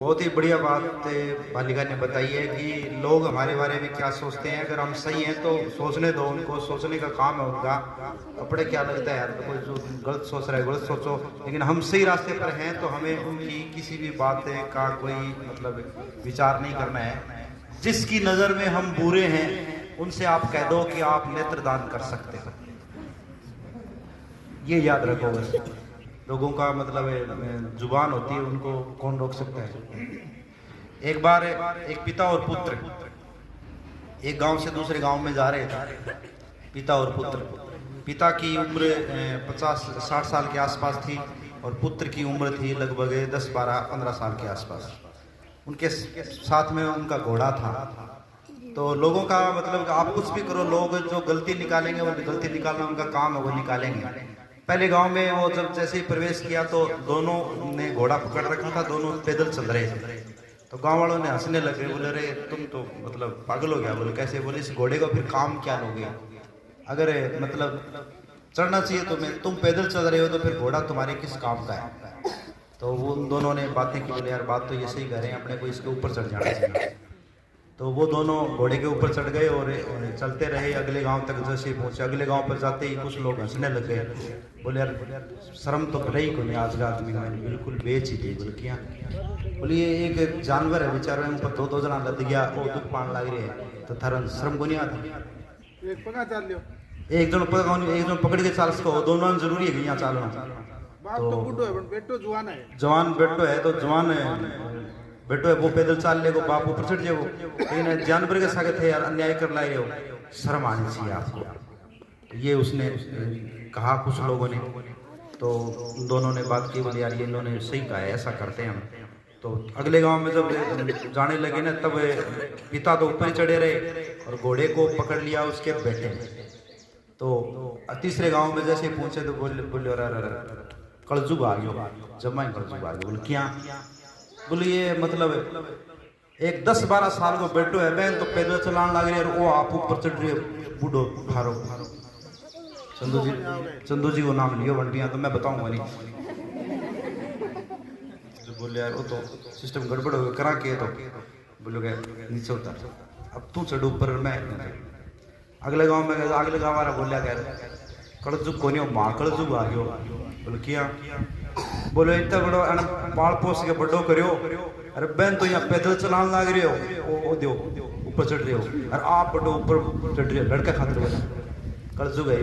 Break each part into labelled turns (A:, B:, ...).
A: बहुत ही बढ़िया बात बालिका ने बताई है कि लोग हमारे बारे में क्या सोचते हैं। अगर हम सही हैं तो सोचने दो, उनको सोचने का काम है उनका। अपने क्या लगता है यार, कोई जो गलत सोच रहा है गलत सोचो, लेकिन हम सही रास्ते पर हैं तो हमें उनकी किसी भी बात का कोई मतलब विचार नहीं करना है। जिसकी नज़र में हम बुरे हैं उनसे आप कह दो कि आप नेत्रदान कर सकते हो, ये याद रखो बस। लोगों का मतलब जुबान होती है, उनको कौन रोक सकता है। एक बार एक पिता और पुत्र एक गांव से दूसरे गांव में जा रहे थे, पिता और पुत्र। पिता की उम्र 50-60 साल के आसपास थी और पुत्र की उम्र थी लगभग 10-12-15 साल के आसपास। उनके साथ में उनका घोड़ा था। तो लोगों का मतलब आप कुछ भी करो, लोग जो गलती निकालेंगे वो गलती निकालना उनका काम है, वो निकालेंगे। पहले गांव में वो जब जैसे ही प्रवेश किया तो दोनों ने घोड़ा पकड़ रखा था, दोनों पैदल चल रहे थे। तो गांव वालों ने हंसने लगे, बोले अरे तुम तो मतलब पागल हो गया। बोले कैसे? बोले इस घोड़े को फिर काम क्या लोगे? अगर मतलब चढ़ना चाहिए तो मैं, तुम पैदल चल रहे हो तो फिर घोड़ा तुम्हारे किस काम का है? तो वो उन दोनों ने बातें की, बोले यार बात तो ये सही कर रहे हैं, अपने को इसके ऊपर चढ़ जाना चाहिए। तो वो दोनों घोड़े के ऊपर चढ़ गए और चलते रहे। अगले गांव तक जैसे पहुंचे, अगले गांव पर जाते ही कुछ लोग हंसने लग गए। बोले यार शर्म तो रही को नहीं आज का आदमी में, बिल्कुल बेच ही थी। बोले क्या? बोले ये एक जानवर है बेचारा, ऊपर दो जना लद गया, वो दुख पान लग रही है तो थारा शर्म को नहीं आती? एक जन पकड़ के चाल सको, दोनों जरूरी है यहाँ चालना। तो जवान बेटो है तो जवान बेटो है वो पैदल चाल ले, बाप ऊपर चढ़ जाओ, लेकिन जानवर के साथ थे यार, अन्याय कर लाए हो, शर्म आनी चाहिए आपको। ये उसने कहा कुछ लोगों ने। तो दोनों ने बात की, बोले यार ये इन्होंने सही कहा है, ऐसा करते हैं हम। तो अगले गांव में जब जाने लगे ना, तब पिता तो ऊपर चढ़े रहे और घोड़े को पकड़ लिया उसके बेटे ने। तो तीसरे गांव में जैसे पहुंचे तो बोले कलजुग आ गयो, जमाई कलजुग आ गयो। बोले क्या? बोले ये मतलब एक 10-12 साल को बेटो है, बहन तो पैदल चलाने लग रही है और वो आप ऊपर चढ़ रही है, बूढ़ो हारो। चंदू जी को नाम लियो बंटिया, तो मैं बताऊंगा नहीं। तो बोले यार वो तो सिस्टम गड़बड़ हो गया, करा के तो बोलो गया नीचे उतर, अब तू चढ़ ऊपर मैं। अगले गांव में अगले गांव वाला बोलिया कह कड़जुग को नहीं, माँ कड़जुग आ गयो। बोले क्या? बोलो इतना बड़ो बाल पोस के बड़ो करियो, अरे बहन तो यहाँ पैदल चलाने लग रहे हो, दो ऊपर चढ़ रहे हो, और आप बड़ो ऊपर चढ़ रहे हो लड़का खातिर बना कड़जुग है।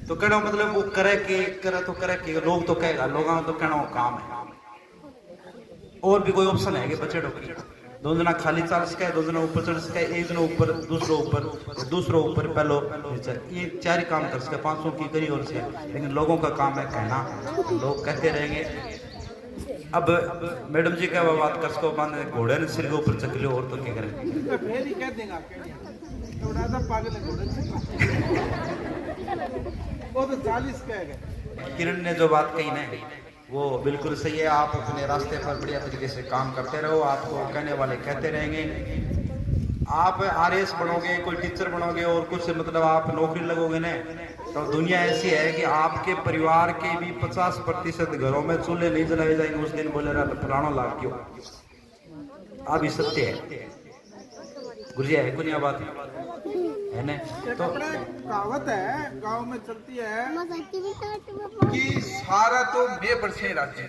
A: तो कहना मतलब वो करे तो करे कि लोग तो कहेगा, लोगों तो कहना काम है। और भी कोई ऑप्शन है कि बच्चे डोकरी दो जना खाली चाल सके, दो जना ऊपर चढ़ सके, एक जना ऊपर दूसरो ऊपर पहलो नीचे, ये 4 ही काम कर सके, 500 की करी और से। लेकिन लोगों का काम है कहना, लोग कहते रहेंगे। अब मैडम जी क्या बात कर सको, मान घोड़े ने सिर के ऊपर चक लियो और तो क्या करें? किरण ने जो बात कही ना वो बिल्कुल सही है। आप अपने रास्ते पर बढ़िया तरीके से काम करते रहो, आपको कहने वाले कहते रहेंगे। आप आरएस बनोगे, कोई टीचर बनोगे और कुछ मतलब आप नौकरी लगोगे ना, तो दुनिया ऐसी है कि आपके परिवार के भी 50% घरों में चूल्हे नहीं जलाए जाएंगे। उस दिन बोले फलाना लाभ क्यों? आप ही सत्य है, गुरुजी है कुछ बात है ना। तो
B: कहावत है गांव में चलती है कि सारा तो मैं बरसे राज्य,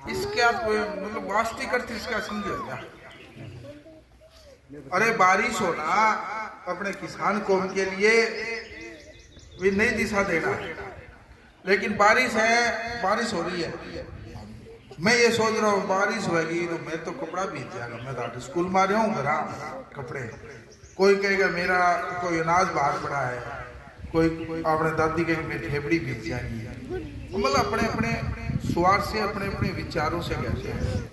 B: इसका मतलब वास्तविक अर्थ इसका समझो क्या? अरे बारिश होना अपने किसान कौम के लिए भी नई दिशा देना, लेकिन बारिश है, बारिश हो रही है, मैं ये सोच रहा हूँ बारिश होगी तो मैं तो कपड़ा भीग जाएगा, मैं तो स्कूल में आ रहा हूँ घर कपड़े। कोई कहेगा मेरा कोई अनाज बाहर पड़ा है, कोई अपने दादी कहेगी मेरी फेफड़ी भीग जाएगी। मतलब अपने अपने स्वार्थ से, अपने अपने विचारों से कहते हैं।